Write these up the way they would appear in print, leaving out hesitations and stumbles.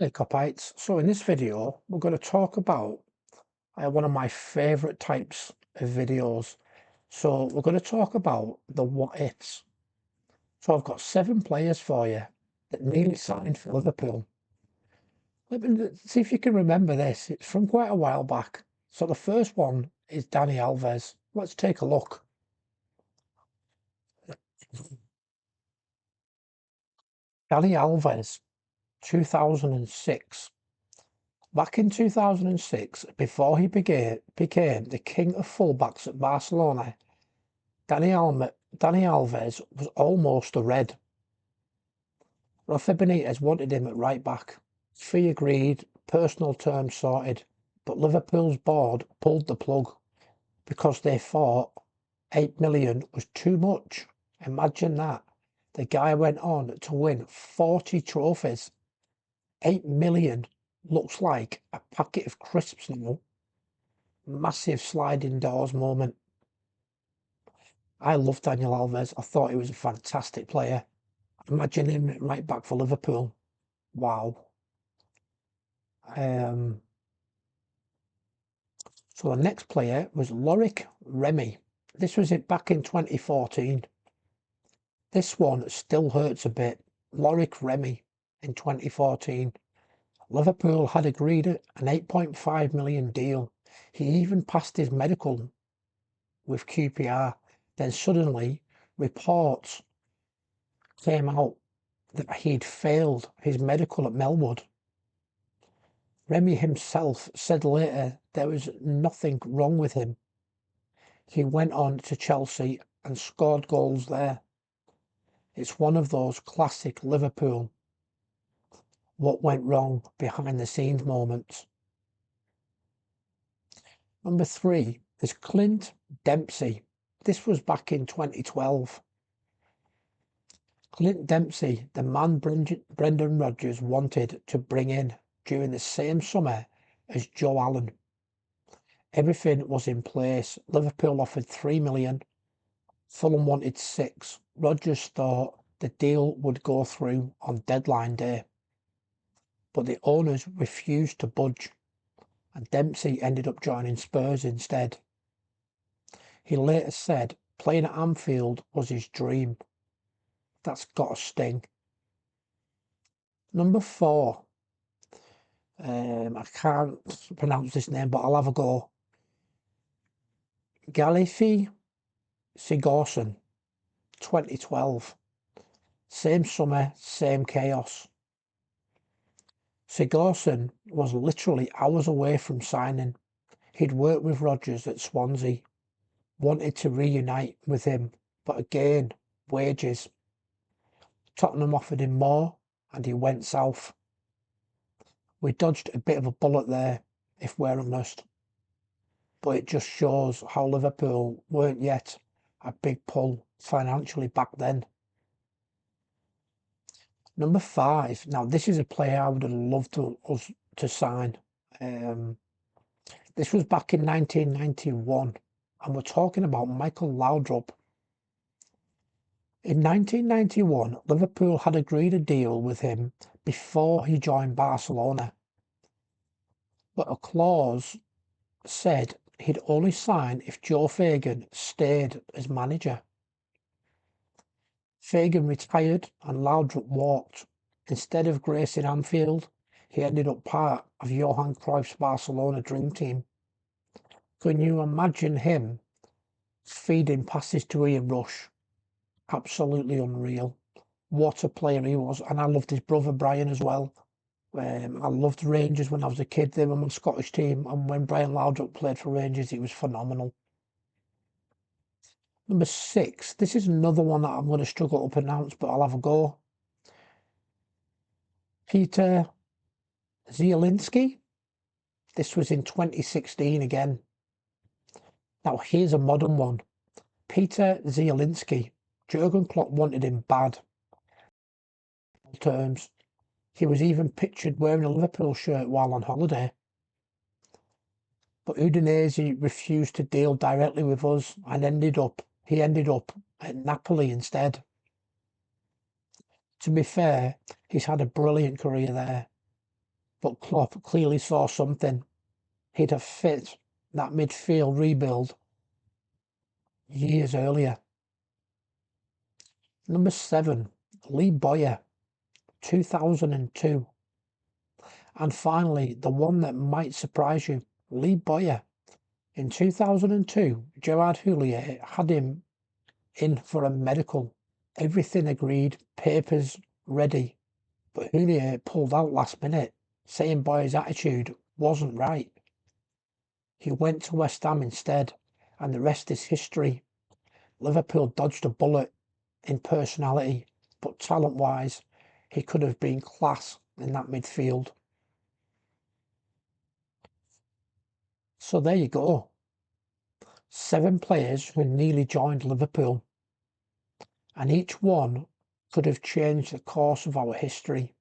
Hey Kopites, so in this video we're going to talk about one of my favorite types of videos. So we're going to talk about the what ifs. So I've got 7 players for you that nearly signed for Liverpool. Let me see if you can remember this. It's from quite a while back. So the first one is Dani Alves. Let's take a look. Dani Alves, 2006. Back in 2006, before he became the king of fullbacks at Barcelona, Dani Alves was almost a red. Rafa Benitez wanted him at right back. Fee agreed, personal terms sorted, but Liverpool's board pulled the plug because they thought 8 million was too much. Imagine that. The guy went on to win 40 trophies. 8 million looks like a packet of crisps now. Massive sliding doors moment. I love Daniel Alves. I thought he was a fantastic player. Imagine him right back for Liverpool. Wow. So the next player was Loic Remy. This was it back in 2014. This one still hurts a bit. Loic Remy in 2014. Liverpool had agreed an 8.5 million deal. He even passed his medical with QPR. Then suddenly reports came out that he'd failed his medical at Melwood. Remy himself said later there was nothing wrong with him. He went on to Chelsea and scored goals there. It's one of those classic Liverpool what went wrong behind the scenes moments. Number 3 is Clint Dempsey. This was back in 2012. Clint Dempsey, the man Brendan Rodgers wanted to bring in during the same summer as Joe Allen. Everything was in place. Liverpool offered 3 million. Fulham wanted 6. Rodgers thought the deal would go through on deadline day, but the owners refused to budge, and Dempsey ended up joining Spurs instead. He later said playing at Anfield was his dream. That's got a sting. Number 4. I can't pronounce this name, but I'll have a go. LFC Sigurdsson, 2012. Same summer, same chaos. Sigurdsson was literally hours away from signing. He'd worked with Rodgers at Swansea, wanted to reunite with him, but again, wages. Tottenham offered him more, and he went south. We dodged a bit of a bullet there, if we're honest. But it just shows how Liverpool weren't yet a big pull financially back then. Number 5. Now, this is a player I would have loved us to sign. This was back in 1991, and we're talking about Michael Laudrup. In 1991, Liverpool had agreed a deal with him before he joined Barcelona, but a clause said he'd only sign if Joe Fagan stayed as manager. Fagan retired and Laudrup walked. Instead of gracing Anfield, he ended up part of Johan Cruyff's Barcelona dream team. Can you imagine him feeding passes to Ian Rush? Absolutely unreal. What a player he was. And I loved his brother Brian as well. I loved Rangers when I was a kid. They were my Scottish team, and when Brian Laudrup played for Rangers, he was phenomenal. Number 6. This is another one that I'm going to struggle to pronounce, but I'll have a go. Peter Zielinski. This was in 2016 again. Now here's a modern one. Peter Zielinski. Jurgen Klopp wanted him bad. Terms. He was even pictured wearing a Liverpool shirt while on holiday. But Udinese refused to deal directly with us and he ended up at Napoli instead. To be fair, he's had a brilliant career there. but Klopp clearly saw something. He'd have fit that midfield rebuild years earlier. Number 7, Lee Bowyer, 2002. And finally, the one that might surprise you, Lee Bowyer. In 2002, Gerard Houllier had him in for a medical. Everything agreed, papers ready. But Houllier pulled out last minute, saying Bowyer's attitude wasn't right. He went to West Ham instead, and the rest is history. Liverpool dodged a bullet in personality, but talent-wise, he could have been class in that midfield. So there you go. 7 players who nearly joined Liverpool, and each one could have changed the course of our history,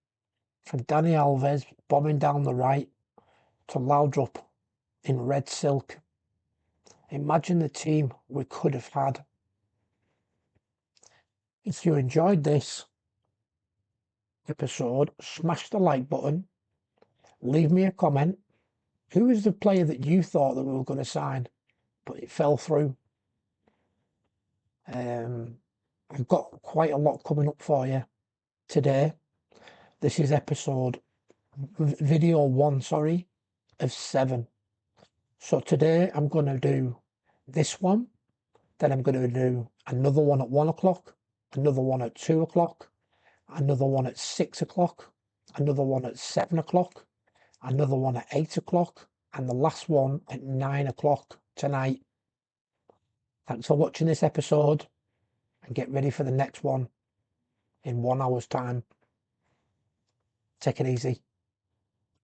from Dani Alves bombing down the right to Laudrup in red silk. Imagine the team we could have had. If you enjoyed this episode, smash the like button, leave me a comment. Who is the player that you thought that we were going to sign, but it fell through? I've got quite a lot coming up for you today. This is video 1, of 7. So today I'm going to do this one, then I'm going to do another one at 1 o'clock, another one at 2 o'clock, another one at 6 o'clock, another one at 7 o'clock, another one at 8 o'clock, and the last one at 9 o'clock tonight. Thanks for watching this episode, and get ready for the next one in 1 hour's time. Take it easy.